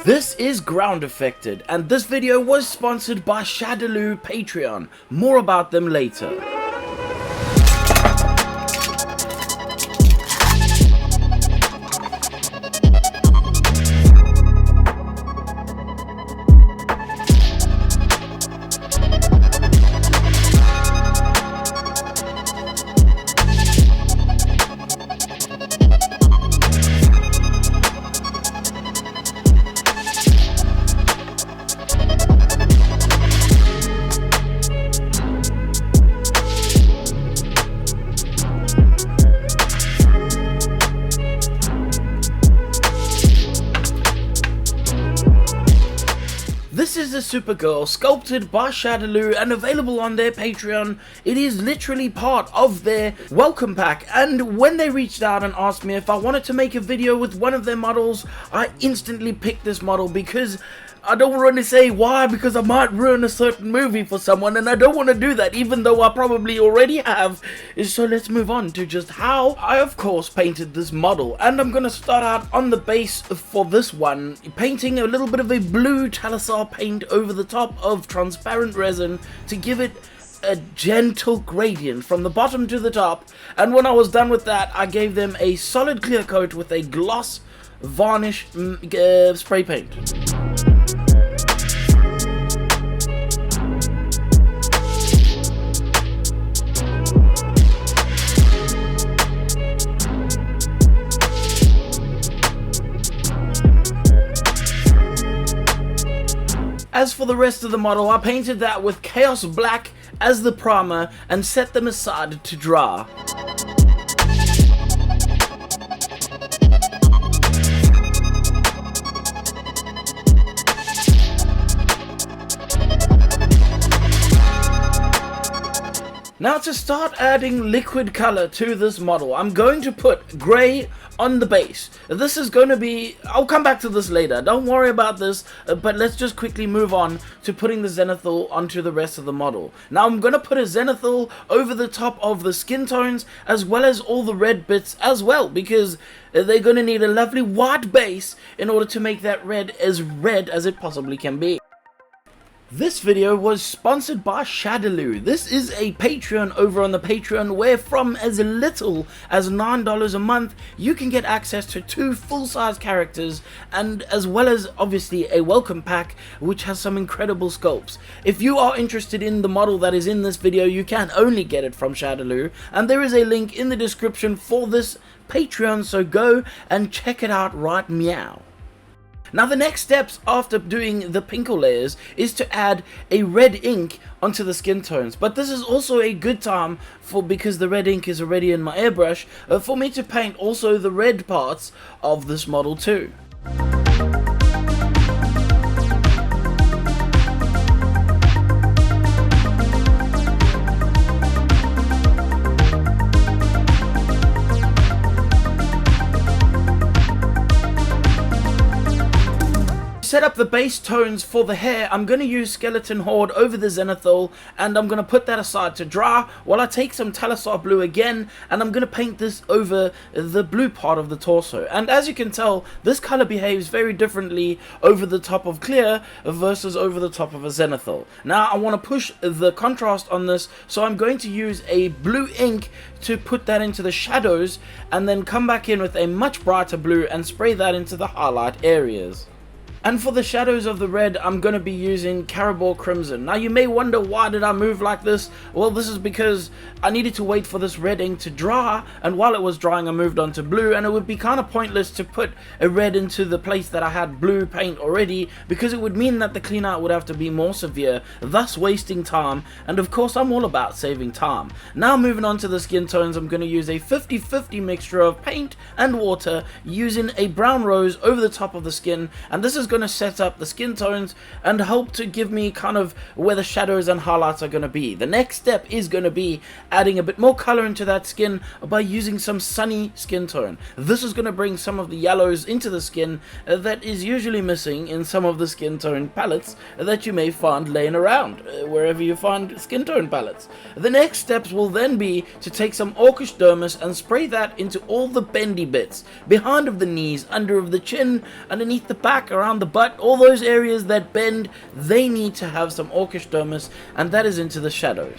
This is Groundeffected, and this video was sponsored by Shadaloo Patreon. More about them later. This is the Supergirl, sculpted by Shadaloo and available on their Patreon. It is literally part of their welcome pack, and when they reached out and asked me if I wanted to make a video with one of their models, I instantly picked this model because I don't want to say why, because I might ruin a certain movie for someone, and I don't want to do that, even though I probably already have. So let's move on to just how I, of course, painted this model. And I'm going to start out on the base for this one, painting a little bit of a blue Talisar paint over the top of transparent resin to give it a gentle gradient from the bottom to the top. And when I was done with that, I gave them a solid clear coat with a gloss varnish spray paint. As for the rest of the model, I painted that with Chaos Black as the primer and set them aside to dry. Now to start adding liquid color to this model, I'm going to put grey on the base. This is going to be, I'll come back to this later, don't worry about this, but let's just quickly move on to putting the zenithal onto the rest of the model. Now I'm going to put a zenithal over the top of the skin tones as well as all the red bits as well, because they're going to need a lovely white base in order to make that red as it possibly can be. This video was sponsored by Shadaloo. This is a Patreon over on the Patreon where from as little as $9 a month you can get access to 2 full-size characters and as well as obviously a welcome pack which has some incredible sculpts. If you are interested in the model that is in this video, you can only get it from Shadaloo, and there is a link in the description for this Patreon, so go and check it out right meow. Now the next steps after doing the pinko layers is to add a red ink onto the skin tones, but this is also a good time because the red ink is already in my airbrush for me to paint also the red parts of this model too. Set up the base tones for the hair. I'm going to use Skeleton Horde over the zenithal, and I'm going to put that aside to dry while I take some Talisar blue again, and I'm going to paint this over the blue part of the torso. And as you can tell, this color behaves very differently over the top of clear versus over the top of a zenithal. Now I want to push the contrast on this, so I'm going to use a blue ink to put that into the shadows and then come back in with a much brighter blue and spray that into the highlight areas. And for the shadows of the red, I'm going to be using Caribou Crimson. Now you may wonder, why did I move like this? Well, this is because I needed to wait for this red ink to dry, and while it was drying I moved on to blue, and it would be kind of pointless to put a red into the place that I had blue paint already, because it would mean that the clean out would have to be more severe, thus wasting time, and of course I'm all about saving time. Now moving on to the skin tones, I'm going to use a 50-50 mixture of paint and water using a brown rose over the top of the skin, and this is going to set up the skin tones and help to give me kind of where the shadows and highlights are going to be. The next step is going to be adding a bit more color into that skin by using some sunny skin tone. This is going to bring some of the yellows into the skin that is usually missing in some of the skin tone palettes that you may find laying around wherever you find skin tone palettes. The next steps will then be to take some Orcish Dermis and spray that into all the bendy bits, behind of the knees, under of the chin, underneath the back, around around the butt, all those areas that bend, they need to have some orcish dermis, and that is into the shadows.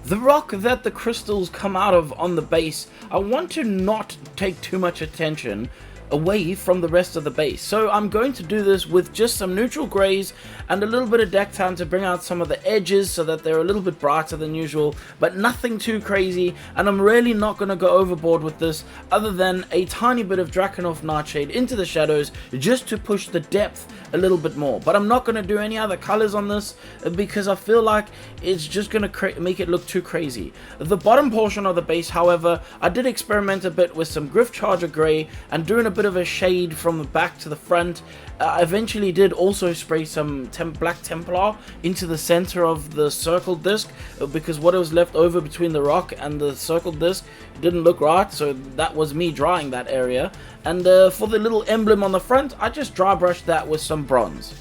The rock that the crystals come out of on the base, I want to not take too much attention away from the rest of the base. So I'm going to do this with just some neutral grays and a little bit of deck tan to bring out some of the edges so that they're a little bit brighter than usual, but nothing too crazy. And I'm really not going to go overboard with this, other than a tiny bit of Drakenhof Nightshade into the shadows just to push the depth a little bit more. But I'm not going to do any other colors on this because I feel like it's just going to make it look too crazy. The bottom portion of the base, however, I did experiment a bit with some Griff Charger Grey and doing a bit of a shade from the back to the front. I eventually did also spray some Black Templar into the center of the circled disc because what was left over between the rock and the circled disc didn't look right, so that was me drying that area. And for the little emblem on the front, I just dry brushed that with some bronze.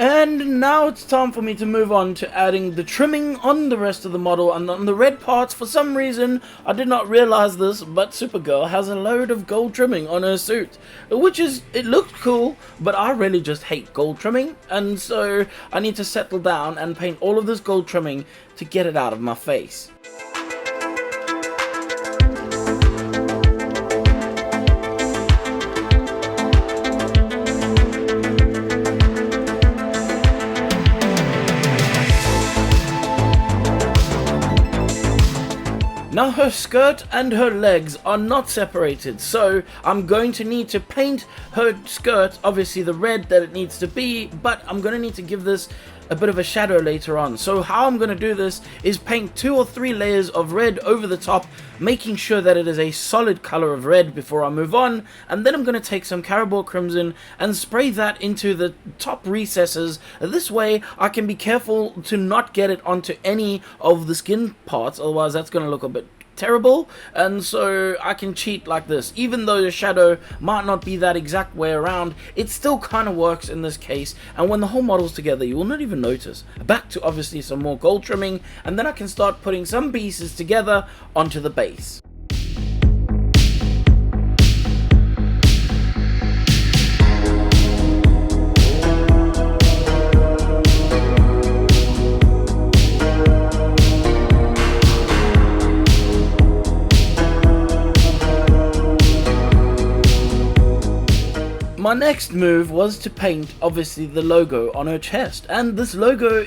And now it's time for me to move on to adding the trimming on the rest of the model. And on the red parts, for some reason, I did not realize this, but Supergirl has a load of gold trimming on her suit, it looks cool, but I really just hate gold trimming, and so I need to settle down and paint all of this gold trimming to get it out of my face. Now her skirt and her legs are not separated, so I'm going to need to paint her skirt, obviously the red that it needs to be, but I'm going to need to give this a bit of a shadow later on. So how I'm going to do this is paint 2 or 3 layers of red over the top, making sure that it is a solid color of red before I move on, and then I'm going to take some Caribou Crimson and spray that into the top recesses. This way I can be careful to not get it onto any of the skin parts, otherwise that's going to look a bit terrible, and so I can cheat like this. Even though the shadow might not be that exact way around, it still kind of works in this case, and when the whole model's together you will not even notice. Back to obviously some more gold trimming, and then I can start putting some pieces together onto the base. My next move was to paint, obviously, the logo on her chest, and this logo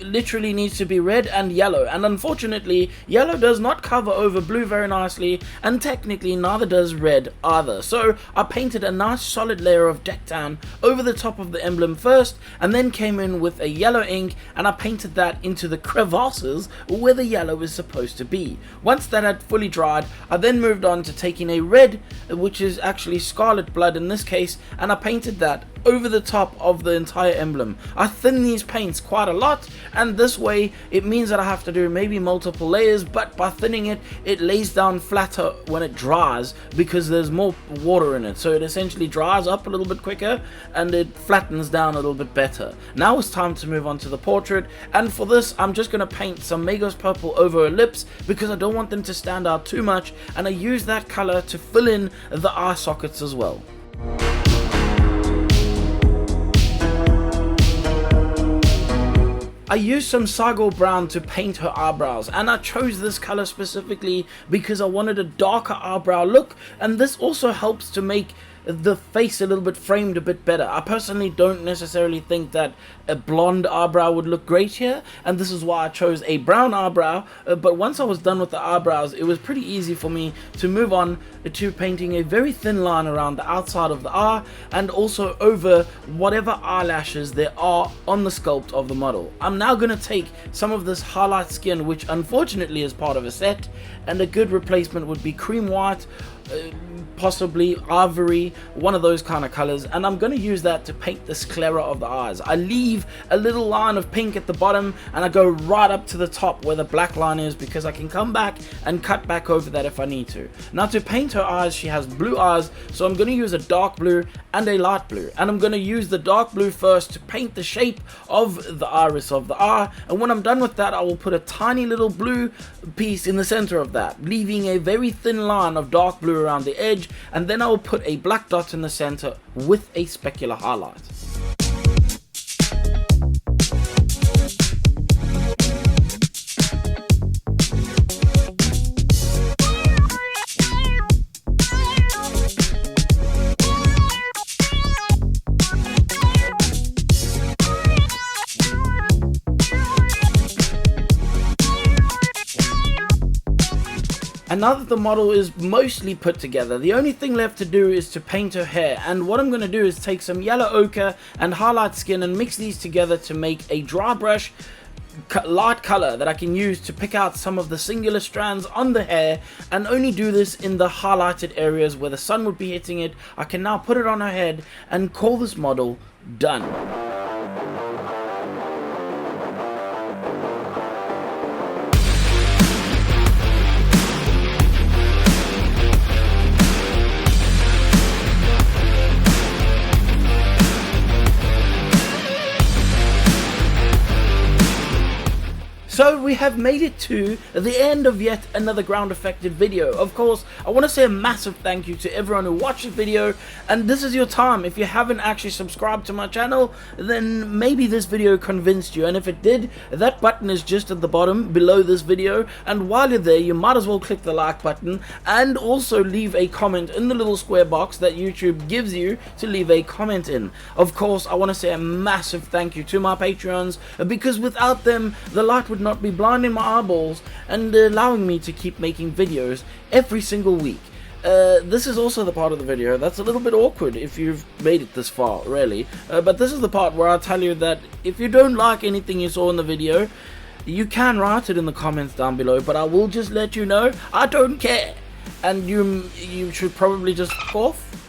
literally needs to be red and yellow, and unfortunately yellow does not cover over blue very nicely, and technically neither does red either. So I painted a nice solid layer of deck tan over the top of the emblem first, and then came in with a yellow ink and I painted that into the crevasses where the yellow is supposed to be. Once that had fully dried, I then moved on to taking a red, which is actually scarlet blood in this case, and I painted that over the top of the entire emblem. I thin these paints quite a lot, and this way it means that I have to do maybe multiple layers, but by thinning it, it lays down flatter when it dries because there's more water in it, so it essentially dries up a little bit quicker and it flattens down a little bit better. Now it's time to move on to the portrait, and for this I'm just going to paint some Magos purple over her lips because I don't want them to stand out too much, and I use that color to fill in the eye sockets as well. I used some Sargor Brown to paint her eyebrows, and I chose this color specifically because I wanted a darker eyebrow look, and this also helps to make the face a little bit framed a bit better. I personally don't necessarily think that a blonde eyebrow would look great here, and this is why I chose a brown eyebrow, but once I was done with the eyebrows, it was pretty easy for me to move on to painting a very thin line around the outside of the eye and also over whatever eyelashes there are on the sculpt of the model. I'm now going to take some of this highlight skin, which unfortunately is part of a set, and a good replacement would be cream white, possibly ivory, one of those kind of colors, and I'm going to use that to paint the sclera of the eyes. I leave a little line of pink at the bottom and I go right up to the top where the black line is, because I can come back and cut back over that if I need to. Now to paint her eyes, she has blue eyes, so I'm going to use a dark blue and a light blue, and I'm going to use the dark blue first to paint the shape of the iris of the eye, and when I'm done with that I will put a tiny little blue piece in the center of that, leaving a very thin line of dark blue around the edge, and then I will put a black dot in the center with a specular highlight. And now that the model is mostly put together, the only thing left to do is to paint her hair, and what I'm going to do is take some yellow ochre and highlight skin and mix these together to make a dry brush light color that I can use to pick out some of the singular strands on the hair, and only do this in the highlighted areas where the sun would be hitting it. I can now put it on her head and call this model done. So we have made it to the end of yet another Groundeffected video. Of course, I want to say a massive thank you to everyone who watched this video, and this is your time. If you haven't actually subscribed to my channel, then maybe this video convinced you, and if it did, that button is just at the bottom below this video, and while you're there you might as well click the like button and also leave a comment in the little square box that YouTube gives you to leave a comment in. Of course, I want to say a massive thank you to my Patreons, because without them the light would not be blinding my eyeballs and allowing me to keep making videos every single week. This is also the part of the video that's a little bit awkward if you've made it this far, really. But this is the part where I tell you that if you don't like anything you saw in the video, you can write it in the comments down below, but I will just let you know I don't care, and you should probably just fuck off.